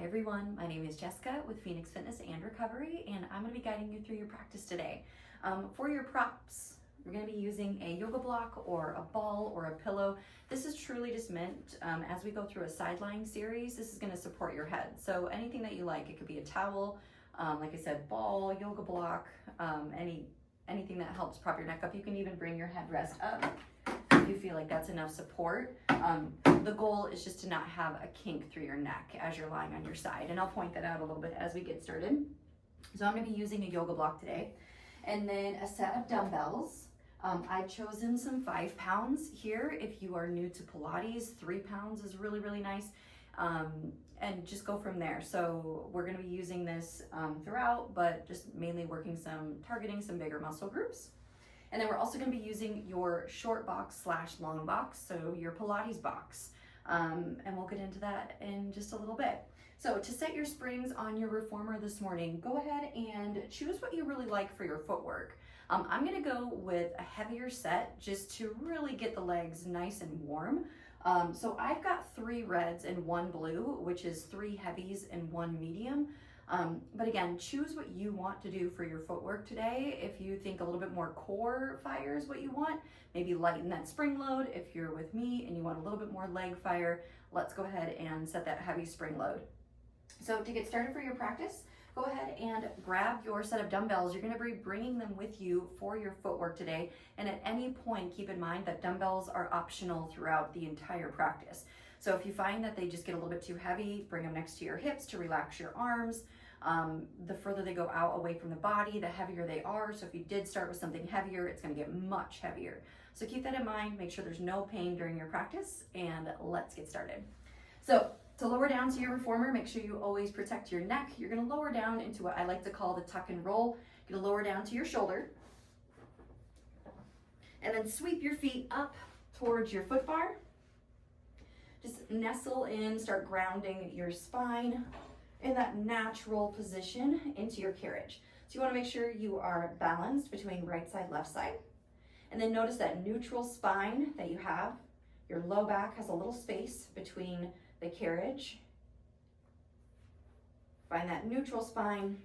Hi everyone, my name is Jessica with Phoenix Fitness and Recovery, and I'm going to be guiding you through your practice today. For your props, we're going to be using a yoga block or a ball or a pillow. This is truly just meant, as we go through a side lying series, this is going to support your head. So anything that you like, it could be a towel, like I said, ball, yoga block, anything that helps prop your neck up. You can even bring your headrest up if you feel like that's enough support. The goal is just to not have a kink through your neck as you're lying on your side, and I'll point that out a little bit as we get started. So I'm going to be using a yoga block today, and then a set of dumbbells. I've chosen some 5 pounds here. If you are new to Pilates, 3 pounds is really, really nice, and just go from there. So we're going to be using this throughout, but just mainly targeting some bigger muscle groups. And then we're also going to be using your short box / long box, so your Pilates box. And we'll get into that in just a little bit. So to set your springs on your reformer this morning, go ahead and choose what you really like for your footwork. I'm going to go with a heavier set just to really get the legs nice and warm. So I've got 3 reds and 1 blue, which is 3 heavies and 1 medium. But again, choose what you want to do for your footwork today. If you think a little bit more core fire is what you want, maybe lighten that spring load. If you're with me and you want a little bit more leg fire, let's go ahead and set that heavy spring load. So to get started for your practice, go ahead and grab your set of dumbbells. You're going to be bringing them with you for your footwork today. And at any point, keep in mind that dumbbells are optional throughout the entire practice. So if you find that they just get a little bit too heavy, bring them next to your hips to relax your arms. The further they go out away from the body, the heavier they are. So if you did start with something heavier, it's going to get much heavier. So keep that in mind. Make sure there's no pain during your practice, and let's get started. So to lower down to your reformer, make sure you always protect your neck. You're going to lower down into what I like to call the tuck and roll. You're going to lower down to your shoulder, and then sweep your feet up towards your foot bar. Just nestle in, start grounding your spine in that natural position into your carriage. So you want to make sure you are balanced between right side, left side. And then notice that neutral spine that you have. Your low back has a little space between the carriage. Find that neutral spine.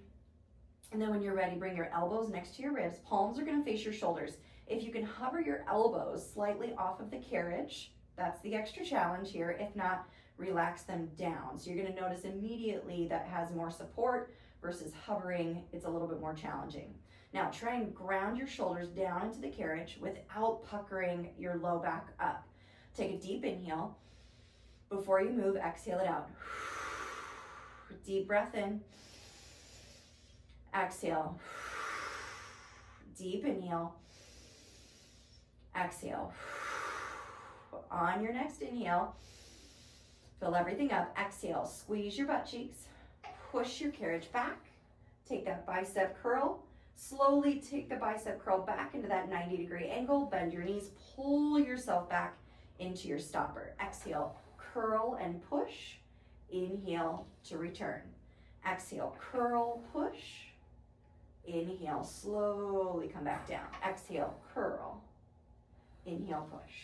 And then when you're ready, bring your elbows next to your ribs. Palms are going to face your shoulders. If you can hover your elbows slightly off of the carriage, that's the extra challenge here. If not, relax them down. So you're going to notice immediately that has more support versus hovering. It's a little bit more challenging. Now try and ground your shoulders down into the carriage without puckering your low back up. Take a deep inhale. Before you move, exhale it out. Deep breath in. Exhale. Deep inhale. Exhale. On your next inhale, fill everything up. Exhale, squeeze your butt cheeks, push your carriage back, take that bicep curl, slowly take the bicep curl back into that 90-degree angle, bend your knees, pull yourself back into your stopper. Exhale, curl and push, inhale to return. Exhale, curl, push, inhale, slowly come back down. Exhale, curl, inhale, push.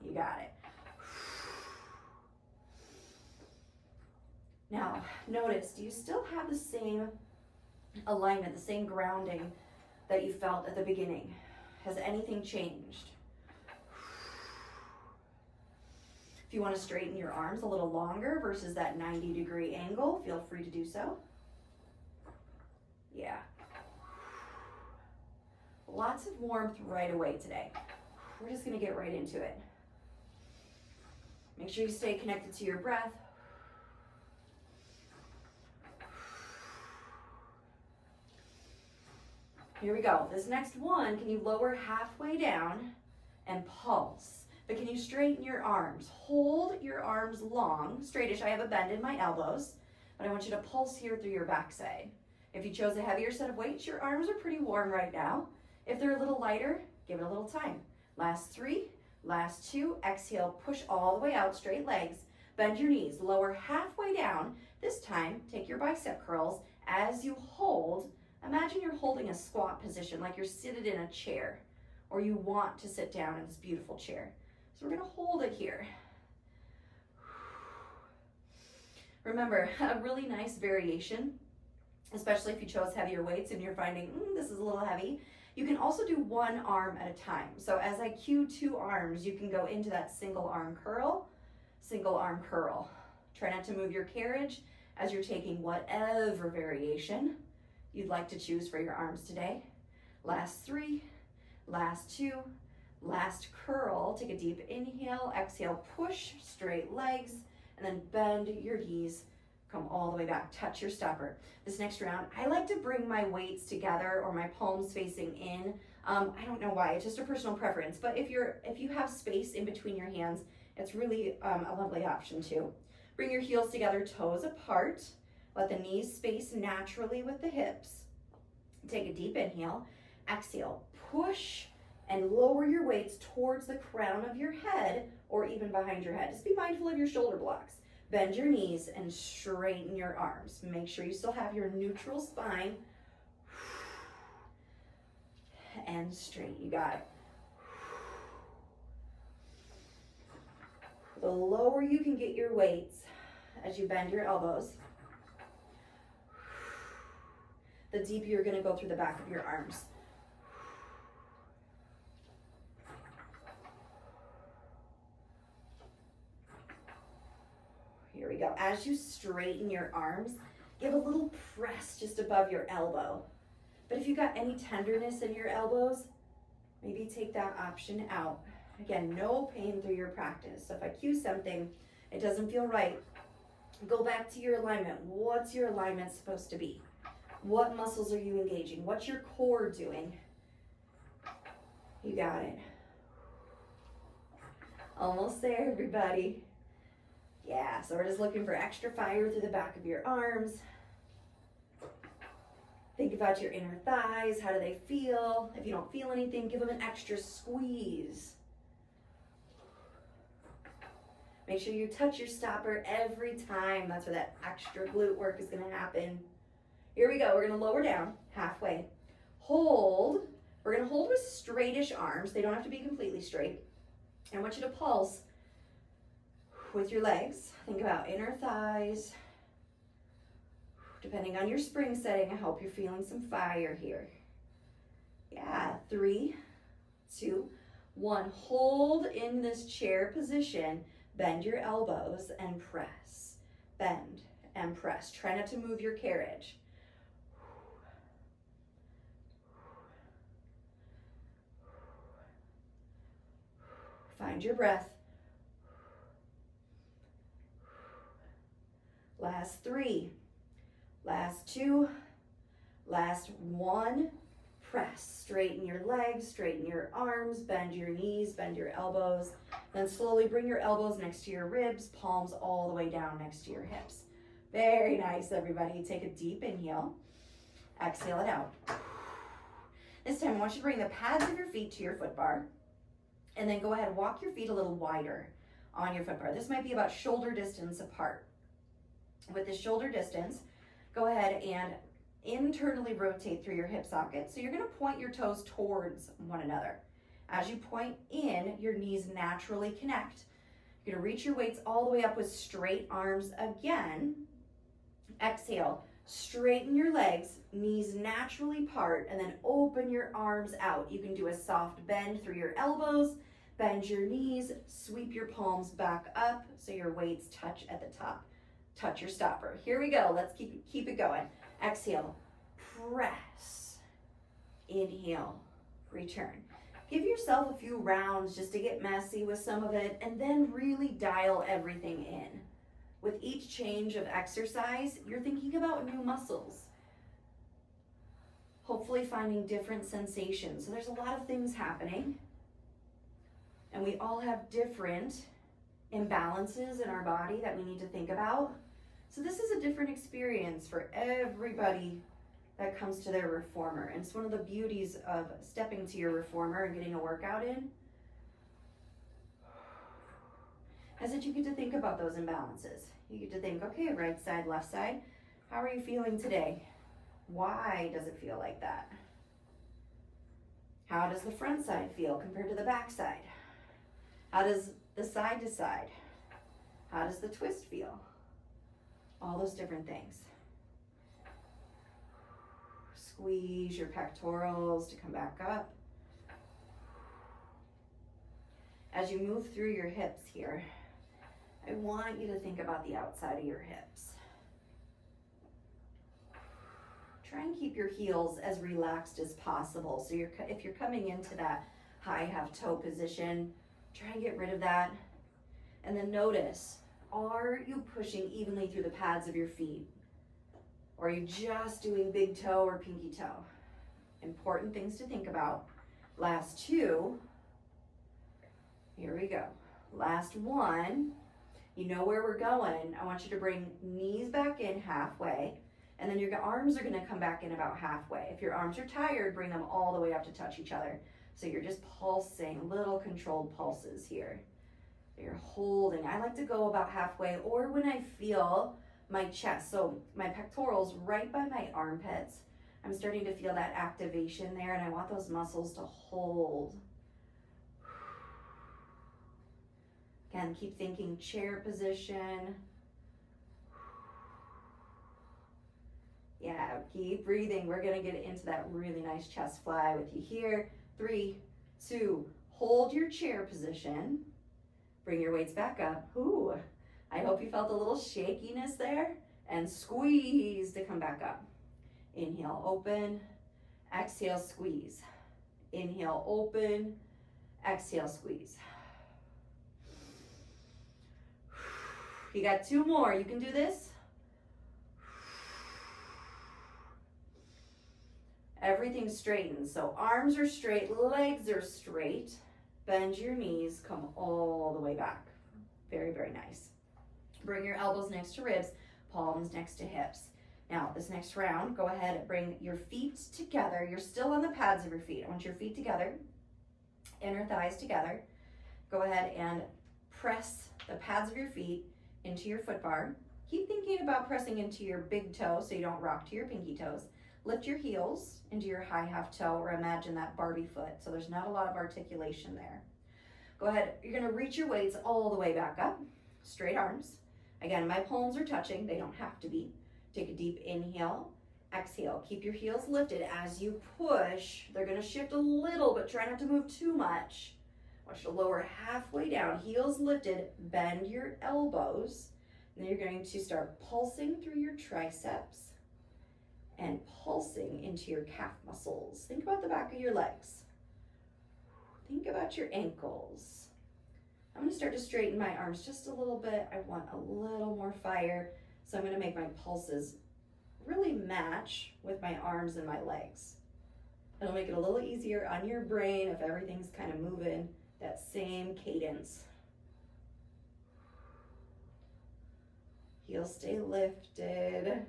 You got it. Now, notice, do you still have the same alignment, the same grounding that you felt at the beginning? Has anything changed? If you want to straighten your arms a little longer versus that 90-degree angle, feel free to do so. Yeah. Lots of warmth right away today. We're just going to get right into it. Make sure you stay connected to your breath. Here we go. This next one, can you lower halfway down and pulse? But can you straighten your arms? Hold your arms long, straightish. I have a bend in my elbows, but I want you to pulse here through your backside. If you chose a heavier set of weights, your arms are pretty warm right now. If they're a little lighter, give it a little time. Last 3. Last 2, exhale, push all the way out, straight legs, bend your knees, lower halfway down. This time, take your bicep curls. As you hold, imagine you're holding a squat position, like you're seated in a chair, or you want to sit down in this beautiful chair. So we're gonna hold it here. Remember, a really nice variation, especially if you chose heavier weights and you're finding, this is a little heavy, you can also do one arm at a time. So as I cue 2 arms, you can go into that single arm curl, single arm curl. Try not to move your carriage as you're taking whatever variation you'd like to choose for your arms today. Last 3, last 2, last curl. Take a deep inhale, exhale, push, straight legs, and then bend your knees. Come all the way back, touch your stopper. This next round, I like to bring my weights together or my palms facing in. I don't know why, it's just a personal preference, but if you have space in between your hands, it's really a lovely option too. Bring your heels together, toes apart. Let the knees space naturally with the hips. Take a deep inhale, exhale, push and lower your weights towards the crown of your head or even behind your head. Just be mindful of your shoulder blocks. Bend your knees and straighten your arms. Make sure you still have your neutral spine. And straight, you got it. The lower you can get your weights as you bend your elbows, the deeper you're going to go through the back of your arms. Here we go. As you straighten your arms, give a little press just above your elbow. But if you've got any tenderness in your elbows, maybe take that option out. Again, no pain through your practice. So if I cue something, it doesn't feel right, go back to your alignment. What's your alignment supposed to be? What muscles are you engaging? What's your core doing? You got it. Almost there, everybody. Yeah, so we're just looking for extra fire through the back of your arms. Think about your inner thighs. How do they feel? If you don't feel anything, give them an extra squeeze. Make sure you touch your stopper every time. That's where that extra glute work is going to happen. Here we go. We're going to lower down halfway. Hold. We're going to hold with straightish arms. They don't have to be completely straight. I want you to pulse with your legs. Think about inner thighs. Depending on your spring setting, I hope you're feeling some fire here. Yeah, 3, 2, 1. Hold in this chair position. Bend your elbows and press. Bend and press. Try not to move your carriage. Find your breath. Last 3, last 2, last 1. Press. Straighten your legs, straighten your arms, bend your knees, bend your elbows. Then slowly bring your elbows next to your ribs, palms all the way down next to your hips. Very nice, everybody. Take a deep inhale. Exhale it out. This time I want you to bring the pads of your feet to your foot bar. And then go ahead and walk your feet a little wider on your foot bar. This might be about shoulder distance apart. With the shoulder distance, go ahead and internally rotate through your hip socket. So you're going to point your toes towards one another. As you point in, your knees naturally connect. You're going to reach your weights all the way up with straight arms again. Exhale, straighten your legs, knees naturally part, and then open your arms out. You can do a soft bend through your elbows, bend your knees, sweep your palms back up so your weights touch at the top. Touch your stopper. Here we go. Let's keep it going. Exhale, press. Inhale, return. Give yourself a few rounds just to get messy with some of it, and then really dial everything in. With each change of exercise, you're thinking about new muscles. Hopefully finding different sensations. So there's a lot of things happening, and we all have different imbalances in our body that we need to think about. So this is a different experience for everybody that comes to their reformer. And it's one of the beauties of stepping to your reformer and getting a workout in, is that you get to think about those imbalances. You get to think, okay, right side, left side, how are you feeling today? Why does it feel like that? How does the front side feel compared to the back side? How does the side to side? How does the twist feel? all those different things. Squeeze your pectorals to come back up. As you move through your hips here, I want you to think about the outside of your hips. Try and keep your heels as relaxed as possible. So if you're coming into that high half toe position, try and get rid of that. And then notice, are you pushing evenly through the pads of your feet? Or are you just doing big toe or pinky toe? Important things to think about. Last two. Here we go. Last one. You know where we're going. I want you to bring knees back in halfway, and then your arms are going to come back in about halfway. If your arms are tired, bring them all the way up to touch each other. So you're just pulsing, little controlled pulses here. You're holding. I like to go about halfway, or when I feel my chest, so my pectorals right by my armpits, I'm starting to feel that activation there, and I want those muscles to hold. Again, keep thinking chair position. Yeah, keep breathing. We're gonna get into that really nice chest fly with you here. 3, 2, hold your chair position. Bring your weights back up. Ooh, I hope you felt a little shakiness there. And squeeze to come back up. Inhale, open. Exhale, squeeze. Inhale, open. Exhale, squeeze. You got 2 more. You can do this. Everything straightens. So arms are straight, legs are straight. Bend your knees, come all the way back. Very, very nice. Bring your elbows next to ribs, palms next to hips. Now, this next round, go ahead and bring your feet together. You're still on the pads of your feet. I want your feet together, inner thighs together. Go ahead and press the pads of your feet into your foot bar. Keep thinking about pressing into your big toe so you don't rock to your pinky toes. Lift your heels into your high half toe, or imagine that Barbie foot, so there's not a lot of articulation there. Go ahead, you're gonna reach your weights all the way back up, straight arms. Again, my palms are touching, they don't have to be. Take a deep inhale, exhale. Keep your heels lifted. As you push, they're gonna shift a little, but try not to move too much. I want you to lower halfway down, heels lifted, bend your elbows. And then you're going to start pulsing through your triceps and pulsing into your calf muscles. Think about the back of your legs. Think about your ankles. I'm gonna start to straighten my arms just a little bit. I want a little more fire. So I'm gonna make my pulses really match with my arms and my legs. It'll make it a little easier on your brain if everything's kind of moving that same cadence. Heels stay lifted.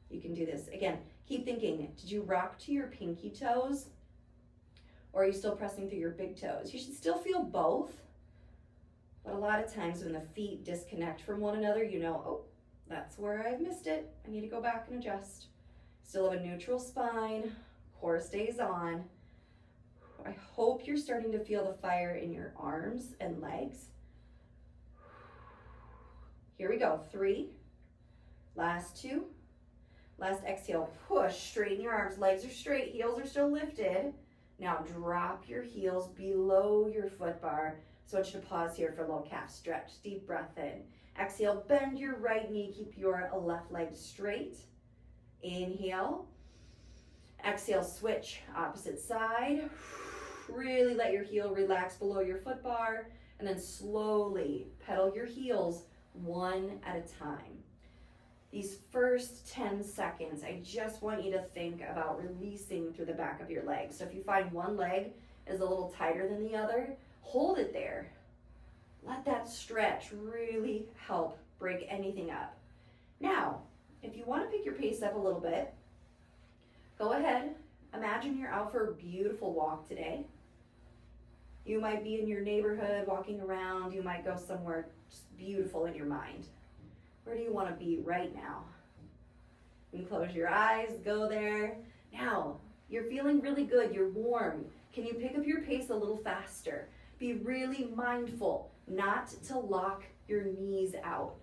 You can do this. Again, keep thinking, did you rock to your pinky toes? Or are you still pressing through your big toes? You should still feel both. But a lot of times when the feet disconnect from one another, you know, oh, that's where I've missed it. I need to go back and adjust. Still have a neutral spine. Core stays on. I hope you're starting to feel the fire in your arms and legs. Here we go. 3. Last 2. Last exhale, push, straighten your arms, legs are straight, heels are still lifted. Now drop your heels below your foot bar. So I want you to pause here for a little calf stretch. Deep breath in. Exhale, bend your right knee, keep your left leg straight. Inhale. Exhale, switch, opposite side. Really let your heel relax below your foot bar, and then slowly pedal your heels one at a time. These first 10 seconds, I just want you to think about releasing through the back of your legs. So if you find one leg is a little tighter than the other, hold it there. Let that stretch really help break anything up. Now, if you want to pick your pace up a little bit, go ahead. Imagine you're out for a beautiful walk today. You might be in your neighborhood walking around. You might go somewhere just beautiful in your mind. Where do you want to be right now? You can close your eyes, go there. Now, you're feeling really good, you're warm. Can you pick up your pace a little faster? Be really mindful not to lock your knees out.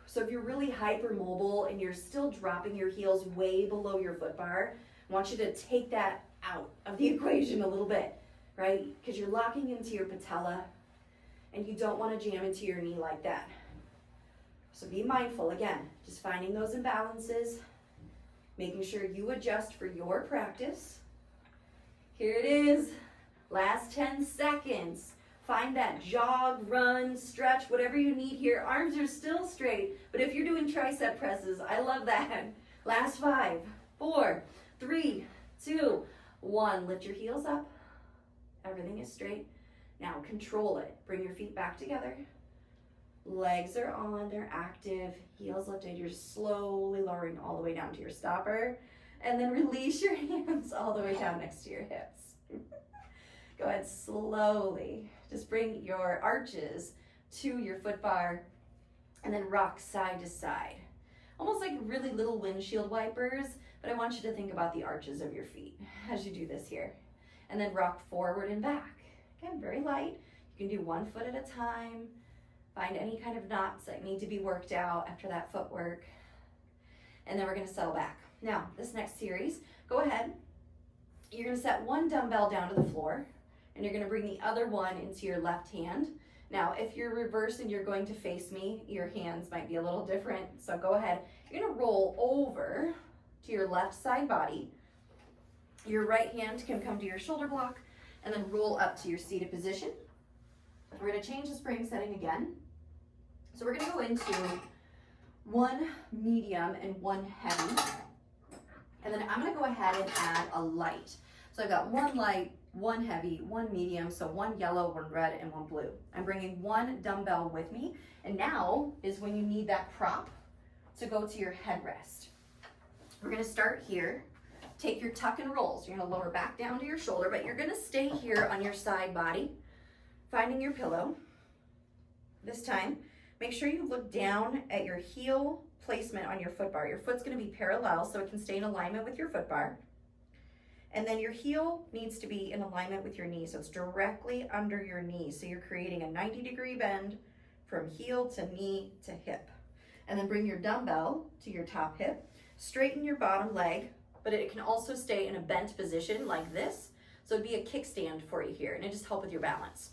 So if you're really hypermobile and you're still dropping your heels way below your foot bar, I want you to take that out of the equation a little bit, right? Because you're locking into your patella and you don't want to jam into your knee like that. So be mindful, again, just finding those imbalances, making sure you adjust for your practice. Here it is, last 10 seconds. Find that jog, run, stretch, whatever you need here. Arms are still straight, but if you're doing tricep presses, I love that. Last 5, 4, 3, 2, 1. Lift your heels up. Everything is straight. Now control it. Bring your feet back together. Legs are on, they're active. Heels lifted. You're slowly lowering all the way down to your stopper. And then release your hands all the way down next to your hips. Go ahead slowly. Just bring your arches to your foot bar and then rock side to side. Almost like really little windshield wipers, but I want you to think about the arches of your feet as you do this here. And then rock forward and back. Again, very light. You can do one foot at a time. Find any kind of knots that need to be worked out after that footwork. And then we're gonna settle back. Now, this next series, go ahead. You're gonna set one dumbbell down to the floor, and you're gonna bring the other one into your left hand. Now, if you're reversed and you're going to face me, your hands might be a little different, so go ahead. You're gonna roll over to your left side body. Your right hand can come to your shoulder block, and then roll up to your seated position. We're gonna change the spring setting again. So we're gonna go into one medium and one heavy. And then I'm gonna go ahead and add a light. So I've got one light, one heavy, one medium, so one yellow, one red, and one blue. I'm bringing one dumbbell with me, and now is when you need that prop to go to your headrest. We're gonna start here. Take your tuck and rolls. You're gonna lower back down to your shoulder, but you're gonna stay here on your side body, finding your pillow. This time, make sure you look down at your heel placement on your foot bar. Your foot's gonna be parallel so it can stay in alignment with your foot bar. And then your heel needs to be in alignment with your knee, so it's directly under your knee. So you're creating a 90-degree bend from heel to knee to hip. And then bring your dumbbell to your top hip. Straighten your bottom leg, but it can also stay in a bent position like this. So it'd be a kickstand for you here, and it just help with your balance.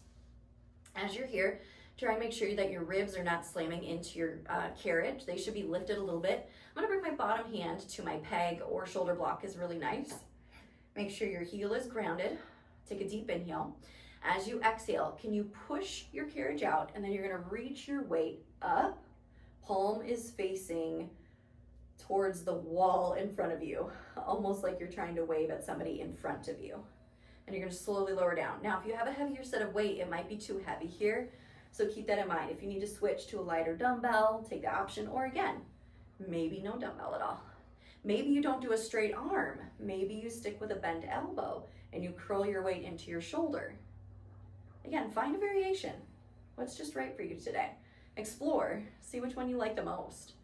As you're here, try and make sure that your ribs are not slamming into your carriage. They should be lifted a little bit. I'm gonna bring my bottom hand to my peg or shoulder block is really nice. Make sure your heel is grounded. Take a deep inhale. As you exhale, can you push your carriage out, and then you're gonna reach your weight up. Palm is facing towards the wall in front of you, almost like you're trying to wave at somebody in front of you. And you're gonna slowly lower down. Now, if you have a heavier set of weight, it might be too heavy here, so keep that in mind. If you need to switch to a lighter dumbbell, take the option, or again, maybe no dumbbell at all. Maybe you don't do a straight arm. Maybe you stick with a bent elbow and you curl your weight into your shoulder. Again, find a variation. What's just right for you today? Explore, see which one you like the most.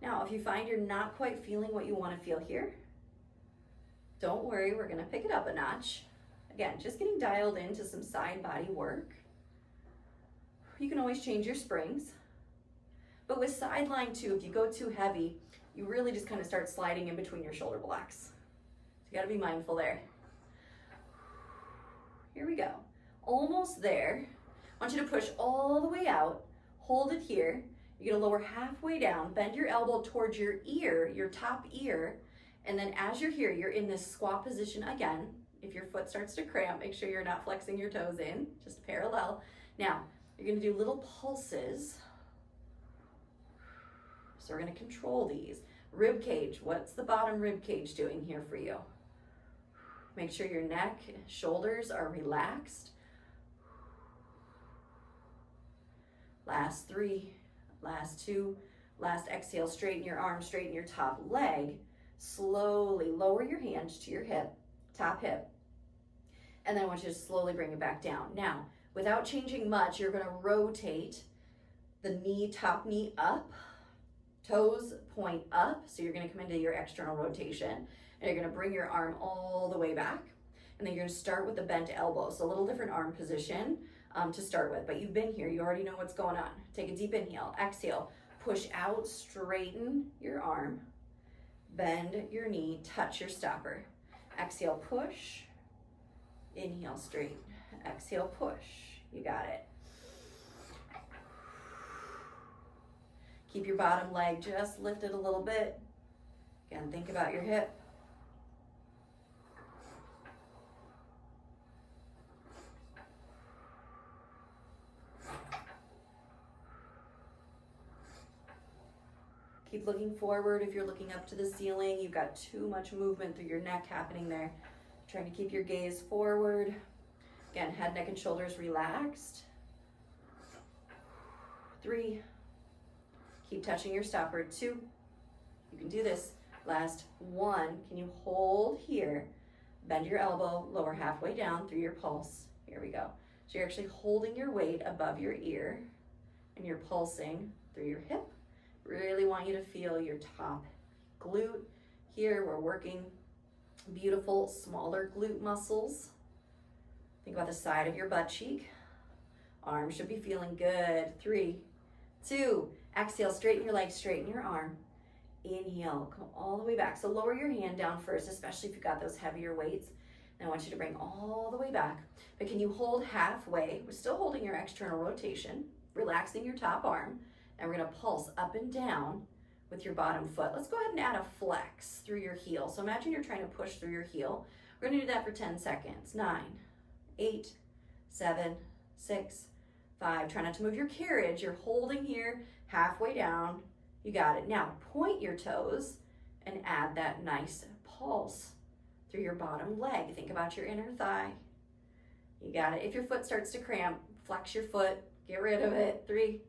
Now, if you find you're not quite feeling what you want to feel here, don't worry, we're gonna pick it up a notch. Again, just getting dialed into some side body work. You can always change your springs. But with sideline too, if you go too heavy, you really just kind of start sliding in between your shoulder blocks. You gotta be mindful there. Here we go. Almost there. I want you to push all the way out, hold it here. You're gonna lower halfway down, bend your elbow towards your ear, your top ear, and then as you're here, you're in this squat position again. If your foot starts to cramp, make sure you're not flexing your toes in, just parallel. Now, you're gonna do little pulses. So we're gonna control these. Rib cage, what's the bottom rib cage doing here for you? Make sure your neck, shoulders are relaxed. Last 3, last 2, last exhale, straighten your arm, straighten your top leg. Slowly lower your hands to your hip, top hip. And then I want you to slowly bring it back down. Now, without changing much, you're gonna rotate the knee, top knee up, toes point up, so you're gonna come into your external rotation, and you're gonna bring your arm all the way back, and then you're gonna start with the bent elbow, so a little different arm position. to start with, but you've been here, you already know what's going on. Take a deep inhale, exhale, push out, straighten your arm, bend your knee, touch your stopper. Exhale, push, inhale, straight, exhale, push, you got it. Keep your bottom leg just lifted a little bit. Again, think about your hip. Keep looking forward. If you're looking up to the ceiling, you've got too much movement through your neck happening there. Trying to keep your gaze forward. Again, head, neck, and shoulders relaxed. 3. Keep touching your stopper. 2. You can do this. Last 1. Can you hold here? Bend your elbow, lower halfway down through your pulse. Here we go. So you're actually holding your weight above your ear and you're pulsing through your hip. Really want you to feel your top glute. Here we're working beautiful smaller glute muscles. Think about the side of your butt cheek. Arms should be feeling good. 3, 2, exhale, straighten your legs, straighten your arm. Inhale, come all the way back. So lower your hand down first, especially if you've got those heavier weights. And I want you to bring all the way back. But can you hold halfway? We're still holding your external rotation, relaxing your top arm. And we're gonna pulse up and down with your bottom foot. Let's go ahead and add a flex through your heel. So imagine you're trying to push through your heel. We're gonna do that for 10 seconds. 9, 8, 7, 6, 5. Try not to move your carriage. You're holding here, halfway down. You got it. Now point your toes and add that nice pulse through your bottom leg. Think about your inner thigh. You got it. If your foot starts to cramp, flex your foot, get rid of it. 3,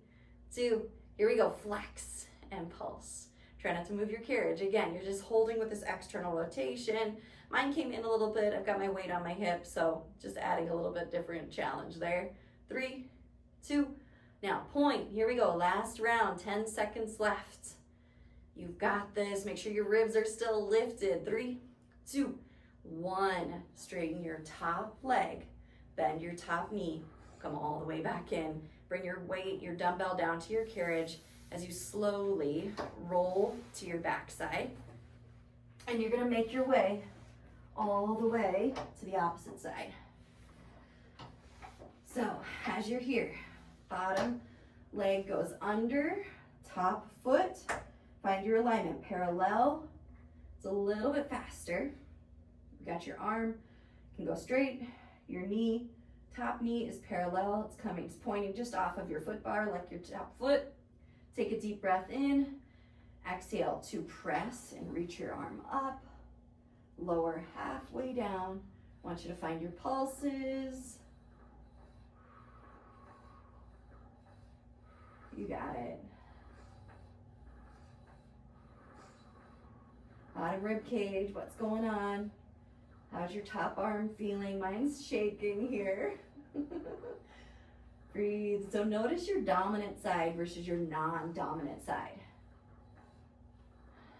2, here we go. Flex and pulse. Try not to move your carriage. Again, you're just holding with this external rotation. Mine came in a little bit. I've got my weight on my hip, so just adding a little bit different challenge there. 3, 2, now point. Here we go. Last round, 10 seconds left. You've got this. Make sure your ribs are still lifted. 3, 2, 1. Straighten your top leg. Bend your top knee. Come all the way back in. Bring your weight, your dumbbell down to your carriage as you slowly roll to your backside. And you're gonna make your way all the way to the opposite side. So as you're here, bottom leg goes under, top foot, find your alignment, parallel. It's a little bit faster. You got your arm, can go straight, your knee, top knee is parallel. It's pointing just off of your foot bar like your top foot. Take a deep breath in. Exhale to press and reach your arm up. Lower halfway down. I want you to find your pulses. You got it. Bottom rib cage, what's going on? How's your top arm feeling? Mine's shaking here. Breathe. So notice your dominant side versus your non-dominant side.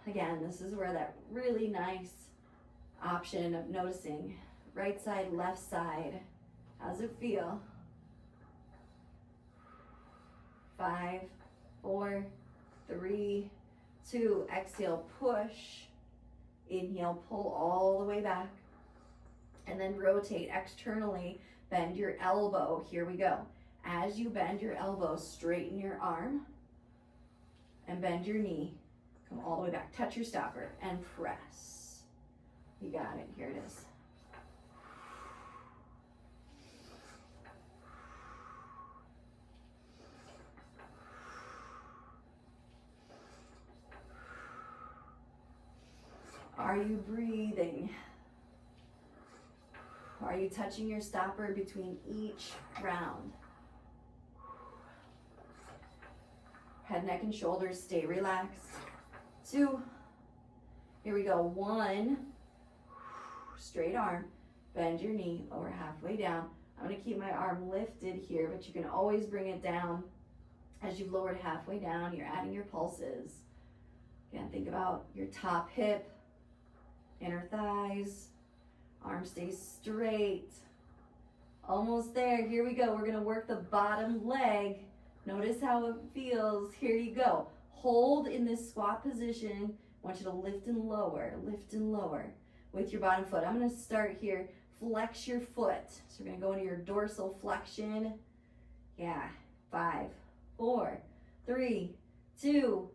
Again, this is where that really nice option of noticing right side, left side. How's it feel? 5, 4, 3, 2. Exhale, push. Inhale, pull all the way back. And then rotate externally, bend your elbow. Here we go. As you bend your elbow, straighten your arm and bend your knee. Come all the way back. Touch your stopper and press. You got it. Here it is. Are you breathing? Are you touching your stopper between each round? Head, neck, and shoulders stay relaxed. 2, here we go. 1, straight arm, bend your knee, lower halfway down. I'm gonna keep my arm lifted here, but you can always bring it down. As you've lowered halfway down, you're adding your pulses. Again, think about your top hip, inner thighs, arm stays straight, Almost there. Here we go. We're going to work the bottom leg. Notice how it feels. Here you go. Hold in this squat position. I want you to lift and lower with your bottom foot. I'm going to start here. Flex your foot. So we're going to go into your dorsal flexion. Yeah. 5, 4, 3, 2,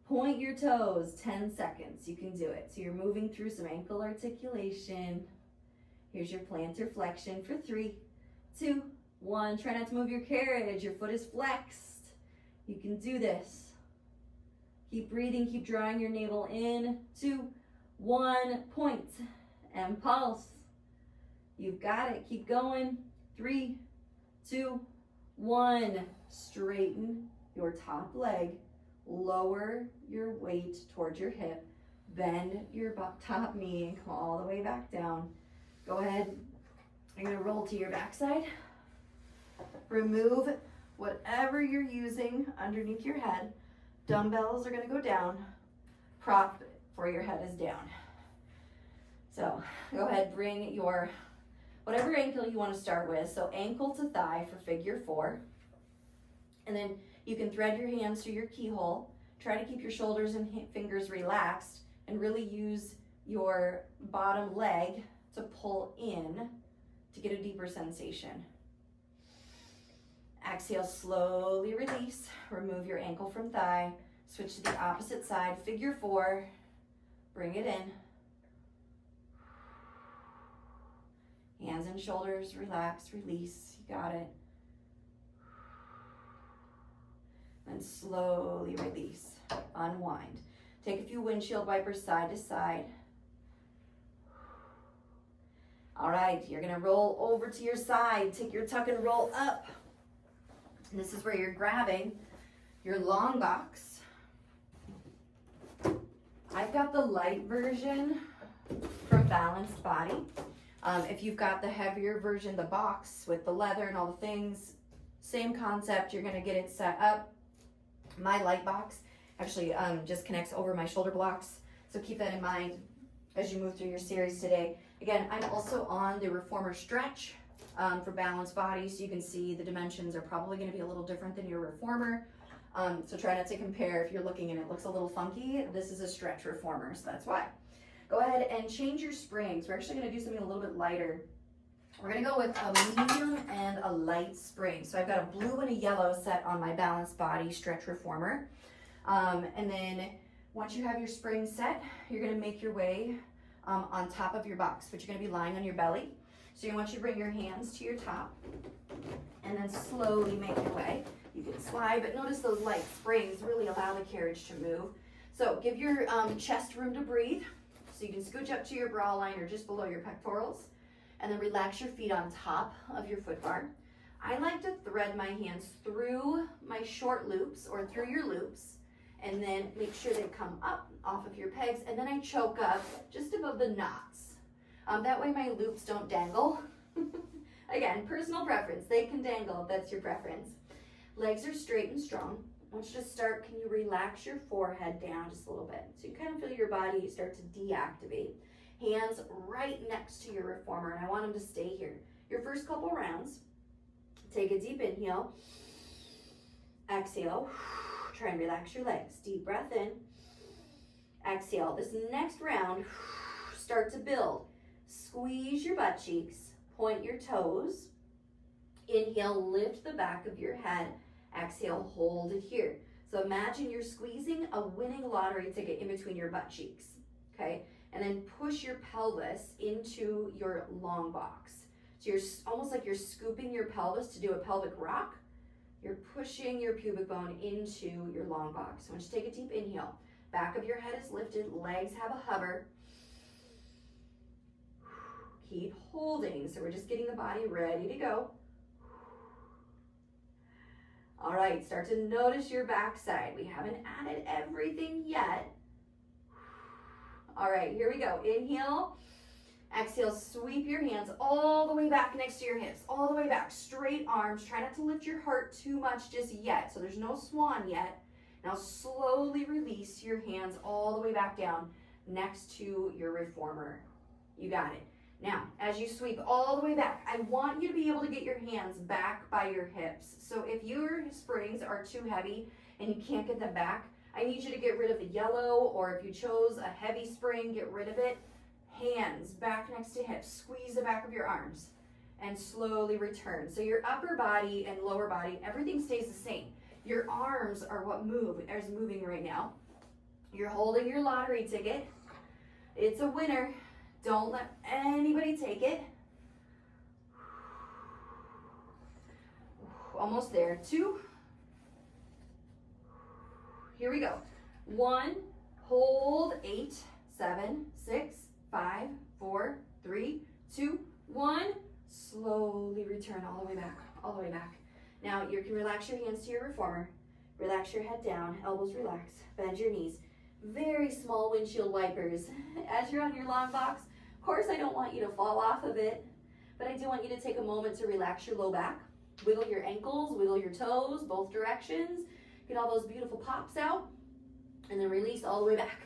point your toes. 10 seconds. You can do it. So you're moving through some ankle articulation. Here's your plantar flexion for 3, 2, 1. Try not to move your carriage. Your foot is flexed. You can do this. Keep breathing. Keep drawing your navel in. 2, 1. Point and pulse. You've got it. Keep going. 3, 2, 1. Straighten your top leg. Lower your weight towards your hip. Bend your top knee and come all the way back down. Go ahead. You're going to roll to your backside. Remove whatever you're using underneath your head. Dumbbells are going to go down. Prop for your head is down. So go ahead, bring your whatever ankle you want to start with. So ankle to thigh for figure 4. And then you can thread your hands through your keyhole. Try to keep your shoulders and fingers relaxed and really use your bottom leg to pull in to get a deeper sensation. Exhale, slowly release. Remove your ankle from thigh. Switch to the opposite side. Figure 4. Bring it in. Hands and shoulders, relax, release. You got it. And slowly release. Unwind. Take a few windshield wipers side to side. All right, you're going to roll over to your side. Take your tuck and roll up. And this is where you're grabbing your long box. I've got the light version from Balanced Body. If you've got the heavier version, the box with the leather and all the things, same concept. You're going to get it set up. My light box actually just connects over my shoulder blocks. So keep that in mind as you move through your series today. Again, I'm also on the Reformer Stretch for Balanced Body, so you can see the dimensions are probably going to be a little different than your Reformer. So try not to compare. If you're looking and it looks a little funky, this is a Stretch Reformer, so that's why. Go ahead and change your springs. We're actually going to do something a little bit lighter. We're going to go with a medium and a light spring. So I've got a blue and a yellow set on my Balanced Body Stretch Reformer. And then once you have your spring set, you're going to make your way on top of your box, but you're going to be lying on your belly. So I want you to bring your hands to your top and then slowly make your way. You can slide, but notice those light springs really allow the carriage to move. So give your chest room to breathe. So you can scooch up to your bra line or just below your pectorals, and then relax your feet on top of your foot bar. I like to thread my hands through my short loops or through your loops, and then make sure they come up off of your pegs, and then I choke up just above the knots. That way my loops don't dangle. Again, personal preference. They can dangle if that's your preference. Legs are straight and strong. Once you just start, can you relax your forehead down just a little bit? So you kind of feel your body start to deactivate. Hands right next to your reformer, and I want them to stay here. Your first couple rounds, take a deep inhale. Exhale. Try and relax your legs. Deep breath in. Exhale. This next round, start to build. Squeeze your butt cheeks. Point your toes. Inhale, lift the back of your head. Exhale, hold it here. So imagine you're squeezing a winning lottery ticket in between your butt cheeks, okay? And then push your pelvis into your long box. So you're almost like you're scooping your pelvis to do a pelvic rock. You're pushing your pubic bone into your long box. So just take a deep inhale. Back of your head is lifted, legs have a hover. Keep holding. So we're just getting the body ready to go. All right, start to notice your backside. We haven't added everything yet. All right, here we go. Inhale, exhale, sweep your hands all the way back next to your hips, all the way back, straight arms. Try not to lift your heart too much just yet, so there's no swan yet. Now slowly release your hands all the way back down next to your reformer. You got it. Now, as you sweep all the way back, I want you to be able to get your hands back by your hips. So if your springs are too heavy and you can't get them back, I need you to get rid of the yellow, or if you chose a heavy spring, get rid of it. Hands back next to hips, squeeze the back of your arms and slowly return. So your upper body and lower body, everything stays the same. Your arms are what is moving right now. You're holding your lottery ticket. It's a winner. Don't let anybody take it. Almost there. 2. Here we go. 1, hold, 8, 7, 6, 5, 4, 3, 2, 1. Slowly return all the way back, all the way back. Now you can relax your hands to your reformer. Relax your head down, elbows relax, bend your knees. Very small windshield wipers. As you're on your long box, of course I don't want you to fall off of it, but I do want you to take a moment to relax your low back. Wiggle your ankles, wiggle your toes, both directions. Get all those beautiful pops out, and then release all the way back.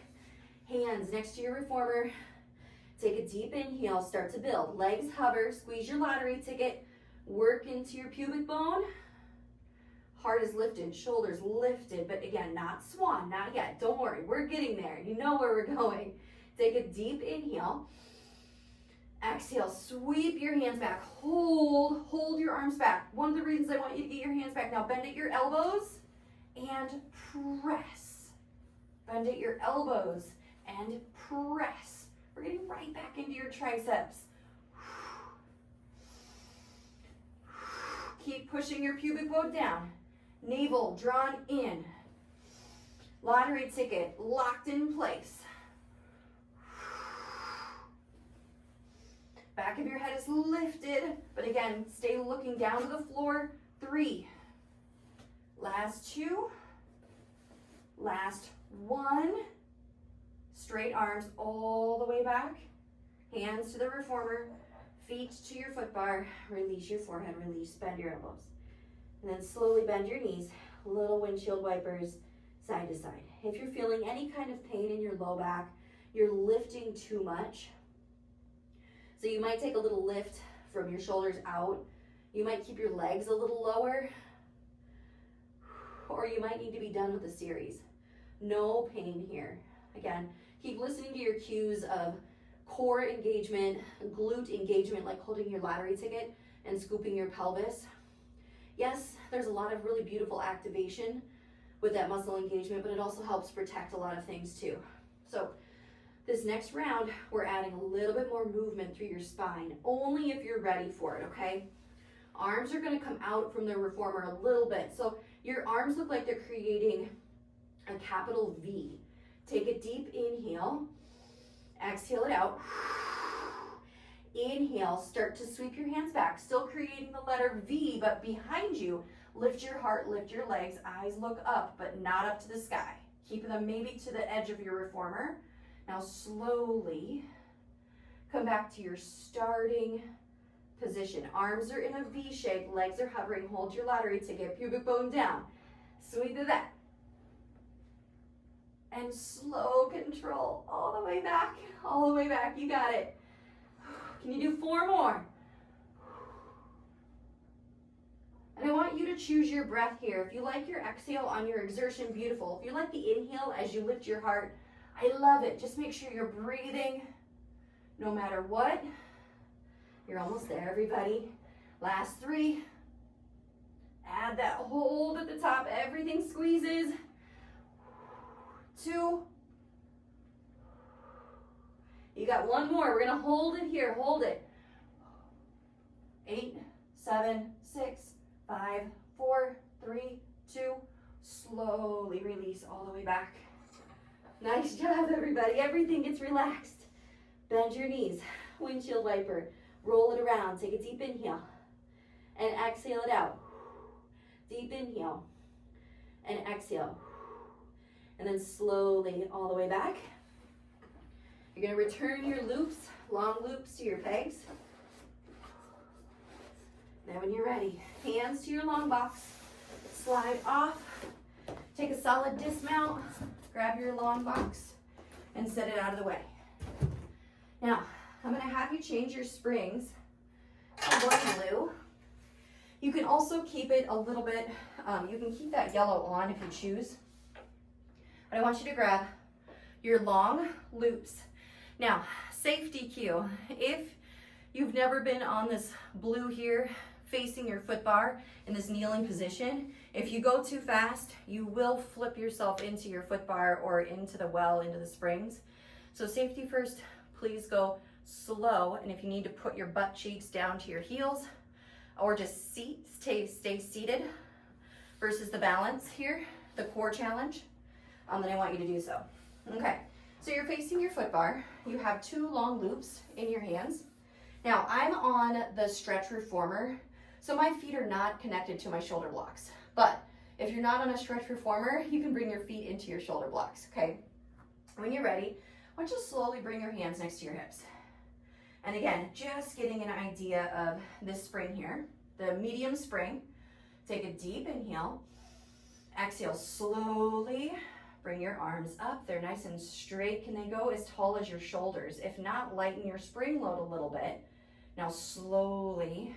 Hands next to your reformer. Take a deep inhale, start to build. Legs hover, squeeze your lottery ticket, work into your pubic bone. Heart is lifted, shoulders lifted, but again, not swan, not yet. Don't worry, we're getting there. You know where we're going. Take a deep inhale. Exhale, sweep your hands back. Hold your arms back. One of the reasons I want you to get your hands back. Now bend at your elbows and press. Bend at your elbows and press. We're getting right back into your triceps. Keep pushing your pubic bone down. Navel drawn in. Lottery ticket locked in place. Back of your head is lifted, but again, stay looking down to the floor. 3. Last 2. Last 1. Straight arms all the way back. Hands to the reformer. Feet to your foot bar. Release your forehead, release, bend your elbows. And then slowly bend your knees. Little windshield wipers, side to side. If you're feeling any kind of pain in your low back, you're lifting too much. So you might take a little lift from your shoulders out. You might keep your legs a little lower. Or you might need to be done with the series. No pain here. Again, keep listening to your cues of core engagement, glute engagement, like holding your lottery ticket and scooping your pelvis. Yes, there's a lot of really beautiful activation with that muscle engagement, but it also helps protect a lot of things too. So this next round, we're adding a little bit more movement through your spine, only if you're ready for it, okay? Arms are gonna come out from the reformer a little bit. So your arms look like they're creating a capital V. Take a deep inhale, exhale it out. Inhale, start to sweep your hands back, still creating the letter V, but behind you, lift your heart, lift your legs, eyes look up, but not up to the sky. Keeping them maybe to the edge of your reformer. Now slowly come back to your starting position. Arms are in a V shape, legs are hovering, hold your lottery ticket, pubic bone down. Sweep it back. And slow control, all the way back, all the way back, you got it. Can you do 4 more? And I want you to choose your breath here. If you like your exhale on your exertion, beautiful. If you like the inhale as you lift your heart, I love it. Just make sure you're breathing no matter what. You're almost there, everybody. Last 3. Add that hold at the top. Everything squeezes. 2. You got 1 more. We're going to hold it here. Hold it. 8, 7, 6, 5, 4, 3, 2. Slowly release all the way back. Nice job, everybody. Everything gets relaxed. Bend your knees. Windshield wiper. Roll it around. Take a deep inhale. And exhale it out. Deep inhale. And exhale. And then slowly all the way back. You're going to return your loops, long loops to your pegs. Then when you're ready, hands to your long box. Slide off. Take a solid dismount. Grab your long box and set it out of the way. Now, I'm gonna have you change your springs to one blue. You can also keep it a little bit, you can keep that yellow on if you choose. But I want you to grab your long loops. Now, safety cue. If you've never been on this blue here, facing your foot bar in this kneeling position, if you go too fast, you will flip yourself into your foot bar or into the well, into the springs. So safety first, please go slow. And if you need to put your butt cheeks down to your heels or just stay seated versus the balance here, the core challenge, then I want you to do so. Okay, so you're facing your foot bar. You have two long loops in your hands. Now I'm on the stretch reformer, so my feet are not connected to my shoulder blocks. But if you're not on a stretch reformer, you can bring your feet into your shoulder blocks, okay? When you're ready, I want you to slowly bring your hands next to your hips. And again, just getting an idea of this spring here, the medium spring. Take a deep inhale. Exhale slowly. Bring your arms up. They're nice and straight. Can they go as tall as your shoulders? If not, lighten your spring load a little bit. Now slowly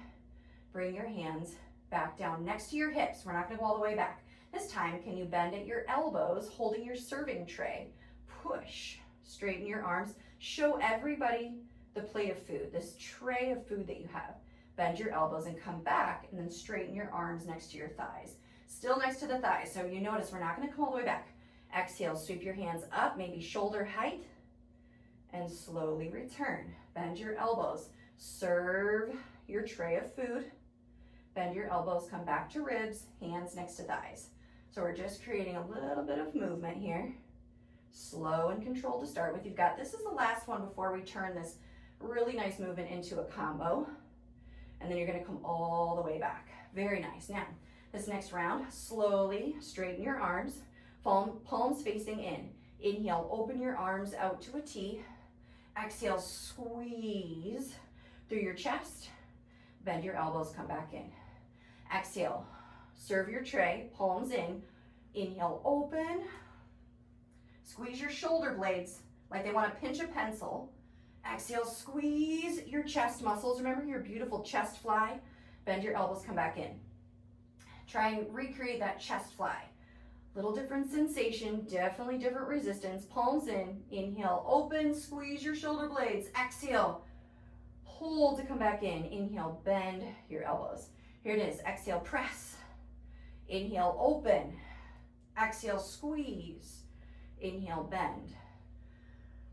bring your hands back down next to your hips. We're not going to go all the way back. This time, can you bend at your elbows, holding your serving tray? Push. Straighten your arms. Show everybody the plate of food, this tray of food that you have. Bend your elbows and come back, and then straighten your arms next to your thighs. Still next to the thighs, so you notice we're not going to come all the way back. Exhale, sweep your hands up, maybe shoulder height, and slowly return. Bend your elbows. Serve your tray of food. Bend your elbows, come back to ribs, hands next to thighs. So we're just creating a little bit of movement here. Slow and controlled to start with. You've got, this is the last one before we turn this really nice movement into a combo. And then you're gonna come all the way back. Very nice. Now, this next round, slowly straighten your arms, palms facing in. Inhale, open your arms out to a T. Exhale, squeeze through your chest. Bend your elbows, come back in. Exhale, serve your tray, palms in. Inhale, open. Squeeze your shoulder blades like they want to pinch a pencil. Exhale, squeeze your chest muscles. Remember your beautiful chest fly. Bend your elbows, come back in. Try and recreate that chest fly. Little different sensation, definitely different resistance. Palms in, inhale, open, squeeze your shoulder blades. Exhale, hold to come back in. Inhale, bend your elbows. Here it is, exhale, press. Inhale, open. Exhale, squeeze. Inhale, bend.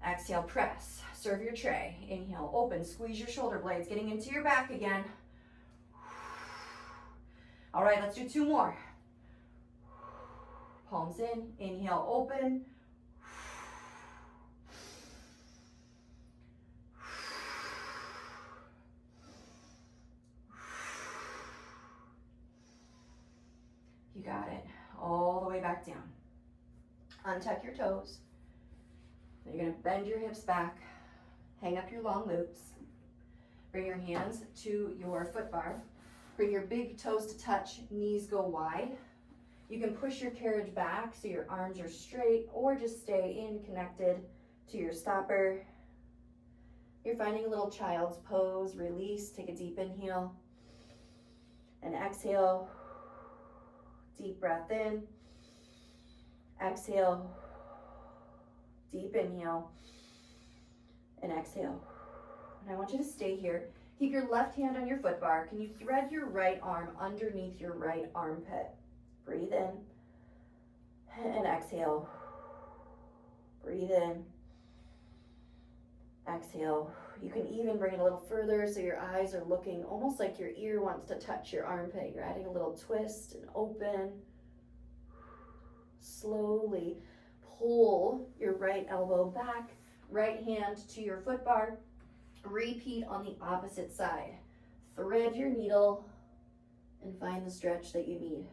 Exhale, press. Serve your tray. Inhale, open, squeeze your shoulder blades, getting into your back again. All right, let's do two more. Palms in, inhale, open. You got it. All the way back down. Untuck your toes. You're going to bend your hips back, hang up your long loops, bring your hands to your foot bar, bring your big toes to touch, knees go wide. You can push your carriage back so your arms are straight or just stay in connected to your stopper. You're finding a little child's pose, release, take a deep inhale and exhale, deep breath in, exhale, deep inhale and exhale. And I want you to stay here. Keep your left hand on your foot bar. Can you thread your right arm underneath your right armpit? Breathe in and exhale. Breathe in, exhale. You can even bring it a little further so your eyes are looking almost like your ear wants to touch your armpit. You're adding a little twist and open. Slowly pull your right elbow back, right hand to your foot bar. Repeat on the opposite side. Thread your needle and find the stretch that you need.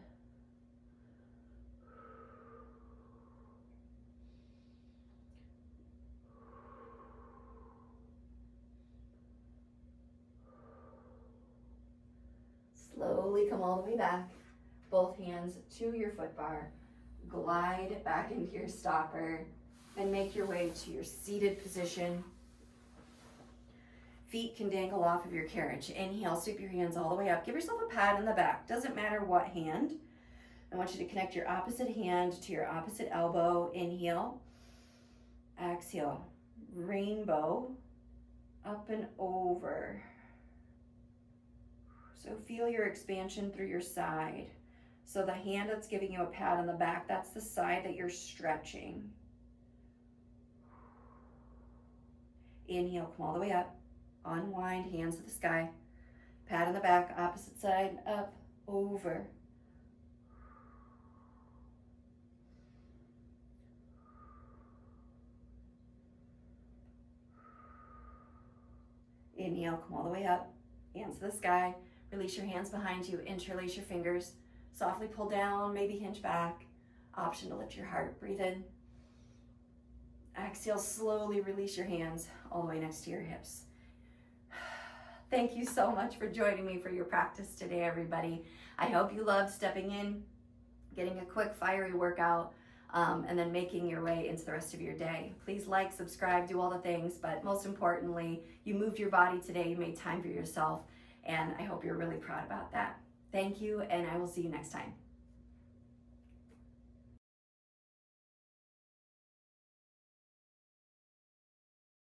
Slowly come all the way back, both hands to your foot bar. Glide back into your stopper and make your way to your seated position. Feet can dangle off of your carriage. Inhale, sweep your hands all the way up. Give yourself a pat in the back. Doesn't matter what hand. I want you to connect your opposite hand to your opposite elbow. Inhale. Exhale. Rainbow. Up and over. So feel your expansion through your side. So the hand that's giving you a pat on the back, that's the side that you're stretching. Inhale, come all the way up. Unwind, hands to the sky. Pat on the back, opposite side, up, over. Inhale, come all the way up. Hands to the sky. Release your hands behind you. Interlace your fingers. Softly pull down, maybe hinge back. Option to lift your heart. Breathe in. Exhale, slowly release your hands all the way next to your hips. Thank you so much for joining me for your practice today, everybody. I hope you loved stepping in, getting a quick fiery workout, and then making your way into the rest of your day. Please like, subscribe, do all the things, but most importantly, you moved your body today, you made time for yourself, and I hope you're really proud about that. Thank you, and I will see you next time.